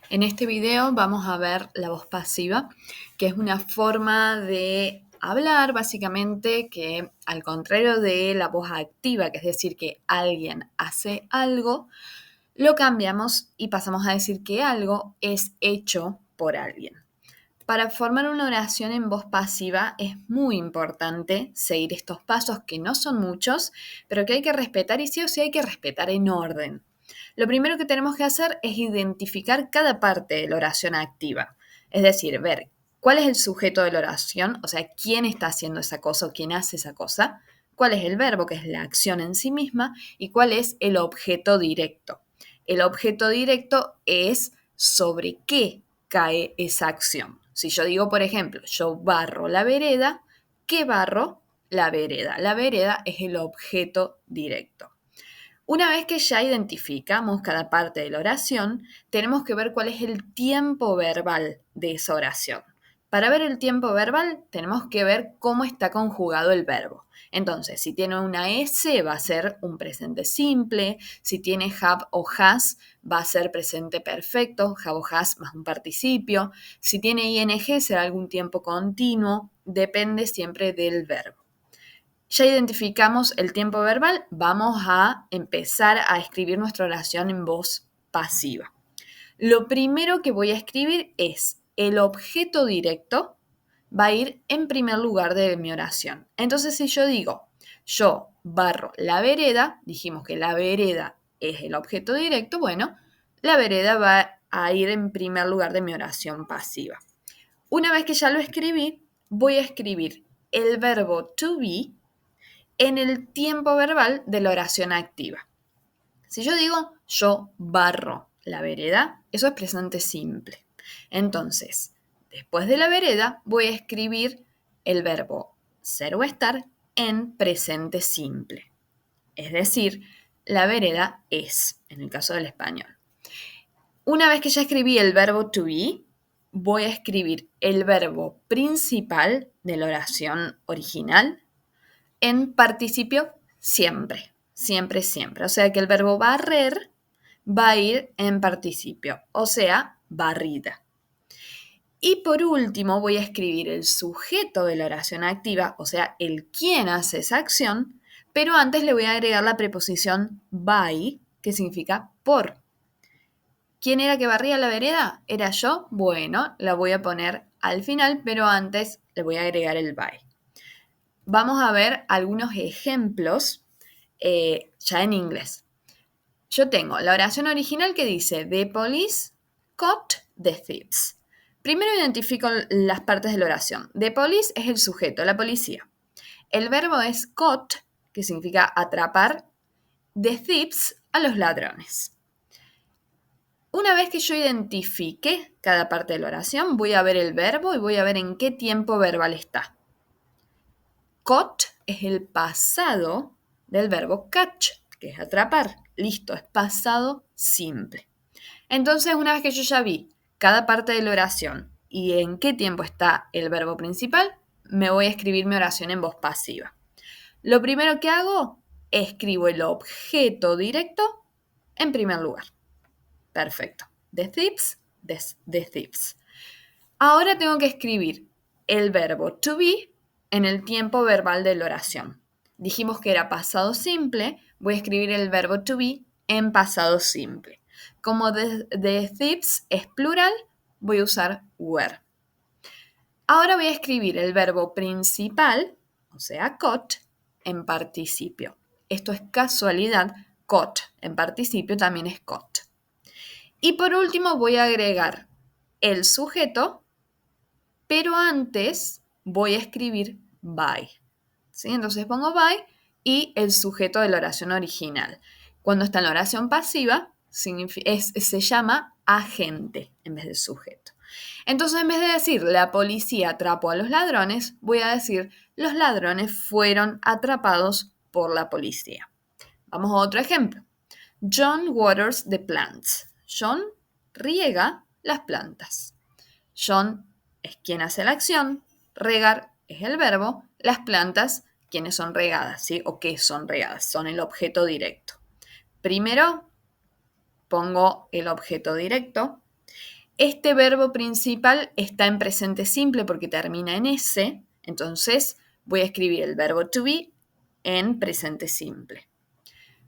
En este video vamos a ver la voz pasiva, que es una forma de hablar básicamente que al contrario de la voz activa, que es decir, que alguien hace algo, lo cambiamos y pasamos a decir que algo es hecho por alguien. Para formar una oración en voz pasiva es muy importante seguir estos pasos que no son muchos, pero que hay que respetar y sí o sí hay que respetar en orden. Lo primero que tenemos que hacer es identificar cada parte de la oración activa, es decir, ver cuál es el sujeto de la oración, o sea, quién está haciendo esa cosa o quién hace esa cosa, cuál es el verbo, que es la acción en sí misma, y cuál es el objeto directo. El objeto directo es sobre qué cae esa acción. Si yo digo, por ejemplo, yo barro la vereda, ¿qué barro? La vereda. La vereda es el objeto directo. Una vez que ya identificamos cada parte de la oración, tenemos que ver cuál es el tiempo verbal de esa oración. Para ver el tiempo verbal, tenemos que ver cómo está conjugado el verbo. Entonces, si tiene una S, va a ser un presente simple. Si tiene have o has, va a ser presente perfecto, have o has más un participio. Si tiene ing, será algún tiempo continuo. Depende siempre del verbo. Ya identificamos el tiempo verbal, vamos a empezar a escribir nuestra oración en voz pasiva. Lo primero que voy a escribir es el objeto directo, va a ir en primer lugar de mi oración. Entonces, si yo digo, yo barro la vereda, dijimos que la vereda es el objeto directo, bueno, la vereda va a ir en primer lugar de mi oración pasiva. Una vez que ya lo escribí, voy a escribir el verbo to be en el tiempo verbal de la oración activa. Si yo digo yo barro la vereda, eso es presente simple. Entonces, después de la vereda voy a escribir el verbo ser o estar en presente simple. Es decir, la vereda es, en el caso del español. Una vez que ya escribí el verbo to be, voy a escribir el verbo principal de la oración original en participio siempre, siempre, siempre. O sea que el verbo barrer va a ir en participio, o sea, barrida. Y por último voy a escribir el sujeto de la oración activa, o sea, el quien hace esa acción, pero antes le voy a agregar la preposición by, que significa por. ¿Quién era que barría la vereda? ¿Era yo? Bueno, la voy a poner al final, pero antes le voy a agregar el by. Vamos a ver algunos ejemplos ya en inglés. Yo tengo la oración original que dice The police caught the thieves. Primero identifico las partes de la oración. The police es el sujeto, la policía. El verbo es caught, que significa atrapar. The thieves, a los ladrones. Una vez que yo identifique cada parte de la oración, voy a ver el verbo y voy a ver en qué tiempo verbal está. Caught es el pasado del verbo catch, que es atrapar. Listo, es pasado simple. Entonces, una vez que yo ya vi cada parte de la oración y en qué tiempo está el verbo principal, me voy a escribir mi oración en voz pasiva. Lo primero que hago, escribo el objeto directo en primer lugar. Perfecto. The thieves, the thieves. Ahora tengo que escribir el verbo to be en el tiempo verbal de la oración. Dijimos que era pasado simple, voy a escribir el verbo to be en pasado simple. Como the thieves es plural, voy a usar were. Ahora voy a escribir el verbo principal, o sea, caught, en participio. Esto es casualidad, caught en participio también es caught. Y por último voy a agregar el sujeto, pero antes voy a escribir by. ¿Sí? Entonces pongo by y el sujeto de la oración original. Cuando está en la oración pasiva, se llama agente en vez de sujeto. Entonces, en vez de decir la policía atrapó a los ladrones, voy a decir los ladrones fueron atrapados por la policía. Vamos a otro ejemplo. John waters the plants. John riega las plantas. John es quien hace la acción, regar es el verbo, las plantas, quienes son regadas, ¿sí? O qué son regadas, son el objeto directo. Primero pongo el objeto directo Este verbo principal está en presente simple porque termina en S, entonces voy a escribir el verbo to be en presente simple.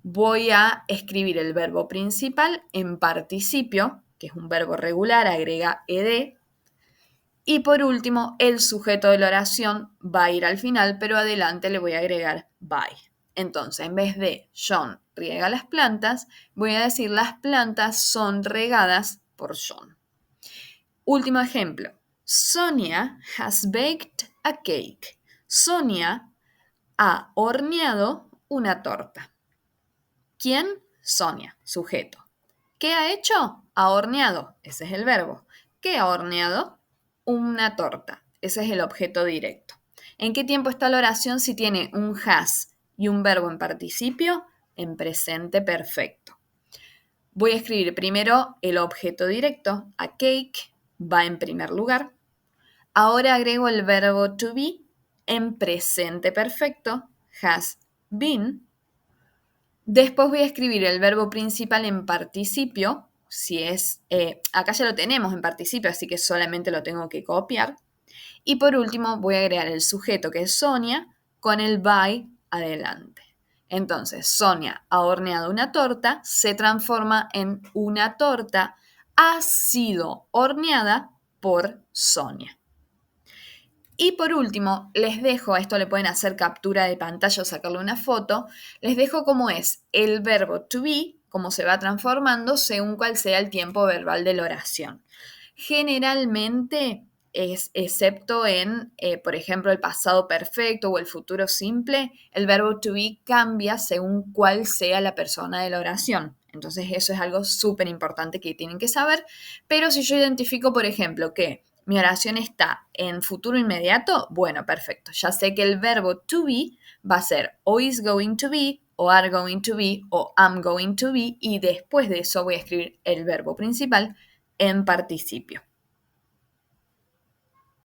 Voy a escribir el verbo principal en participio, que es un verbo regular, agrega ed. Y por último, el sujeto de la oración va a ir al final, pero adelante le voy a agregar by. Entonces, en vez de John riega las plantas, voy a decir las plantas son regadas por John. Último ejemplo. Sonia has baked a cake. Sonia ha horneado una torta. ¿Quién? Sonia, sujeto. ¿Qué ha hecho? Ha horneado. Ese es el verbo. ¿Qué ha horneado? Una torta. Ese es el objeto directo. ¿En qué tiempo está la oración si tiene un has y un verbo en participio? En presente perfecto. Voy a escribir primero el objeto directo. A cake va en primer lugar. Ahora agrego el verbo to be en presente perfecto. Has been. Después voy a escribir el verbo principal en participio, si es, acá ya lo tenemos en participio, así que solamente lo tengo que copiar. Y por último voy a agregar el sujeto, que es Sonia, con el by adelante. Entonces, Sonia ha horneado una torta, se transforma en una torta, ha sido horneada por Sonia. Y por último, les dejo, a esto le pueden hacer captura de pantalla o sacarle una foto, les dejo cómo es el verbo to be, cómo se va transformando según cuál sea el tiempo verbal de la oración. Generalmente, excepto en, por ejemplo, el pasado perfecto o el futuro simple, el verbo to be cambia según cuál sea la persona de la oración. Entonces eso es algo súper importante que tienen que saber. Pero si yo identifico, por ejemplo, que mi oración está en futuro inmediato, bueno, perfecto. Ya sé que el verbo to be va a ser o is going to be, o are going to be, o am going to be, y después de eso voy a escribir el verbo principal en participio.